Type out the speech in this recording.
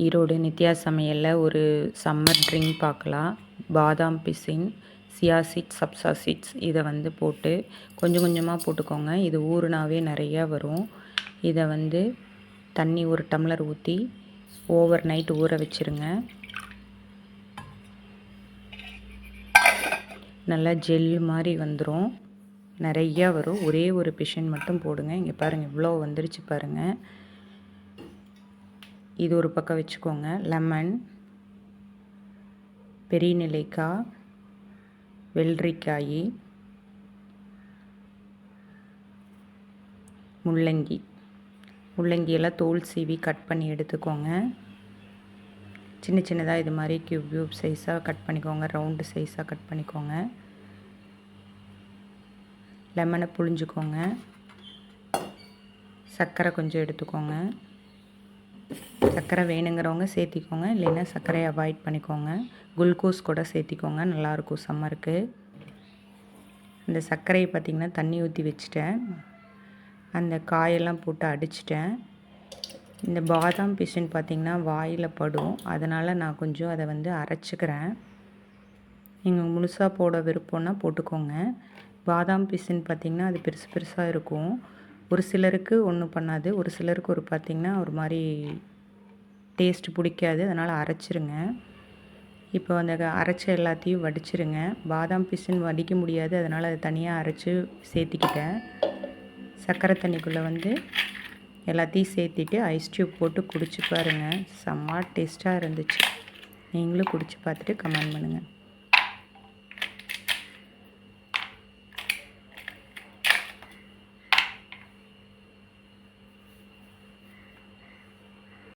ஈரோடு நித்யா சமையலில் ஒரு summer drink பார்க்கலாம். பாதாம் பிசின், சியா சீட்ஸ், சப்ஸா சீட்ஸ் இதை போட்டு கொஞ்சம் கொஞ்சமாக போட்டுக்கோங்க. இது ஊறுனாவே நிறையா வரும். இதை தண்ணி 1 டம்ளர் ஊற்றி ஓவர் நைட் ஊற வச்சுருங்க. நல்லா ஜெல் மாதிரி வந்துடும். நிறையா வரும். ஒரே ஒரு பிஷன் மட்டும் போடுங்க. இங்கே பாருங்கள், இவ்வளோ வந்துருச்சு பாருங்கள். இது ஒரு பக்கம் வச்சுக்கோங்க. லெமன், பெரிய நெல்லிக்காய், வெள்ளரிக்காய், முள்ளங்கியெல்லாம் தோல் சீவி கட் பண்ணி எடுத்துக்கோங்க. சின்ன சின்னதாக இது மாதிரி க்யூப் சைஸாக கட் பண்ணிக்கோங்க. ரவுண்டு சைஸாக கட் பண்ணிக்கோங்க. லெமனை புழிஞ்சுக்கோங்க. சர்க்கரை கொஞ்சம் எடுத்துக்கோங்க. சர்க்கரை வேணுங்கிறவங்க சேர்த்திக்கோங்க, இல்லைன்னா சர்க்கரையை அவாய்ட் பண்ணிக்கோங்க. குளுக்கோஸ் கூட சேர்த்திக்கோங்க, நல்லாயிருக்கும் சம்மருக்கு. இந்த சர்க்கரையை பார்த்திங்கன்னா தண்ணி ஊற்றி வச்சுட்டேன். அந்த காயெல்லாம் போட்டு அடிச்சிட்டேன். இந்த பாதாம் பிசின் பார்த்திங்கன்னா வாயில் படும், அதனால் நான் கொஞ்சம் அதை அரைச்சிக்கிறேன். நீங்கள் முழுசாக போட விருப்பம்னா போட்டுக்கோங்க. பாதாம் பிசின் பார்த்திங்கன்னா அது பெருசு பெருசாக இருக்கும். ஒரு சிலருக்கு ஒன்றும் பண்ணாது, ஒரு சிலருக்கு பார்த்திங்கன்னா ஒரு மாதிரி டேஸ்ட் பிடிக்காது. அதனால் அரைச்சிருங்க. இப்போ அந்த அரைச்ச எல்லாத்தையும் வடிச்சிருங்க. பாதாம் பிசின் வடிக்க முடியாது, அதனால் அதை தனியாக அரைச்சி சேர்த்திக்கிட்டேன். சர்க்கரை தண்ணிக்குள்ளே எல்லாத்தையும் சேர்த்திட்டு ஐஸ் க்யூப் போட்டு குடிச்சு பாருங்கள். செம்ம டேஸ்ட்டாக இருந்துச்சு. நீங்களும் குடிச்சு பார்த்துட்டு கமெண்ட் பண்ணுங்கள்.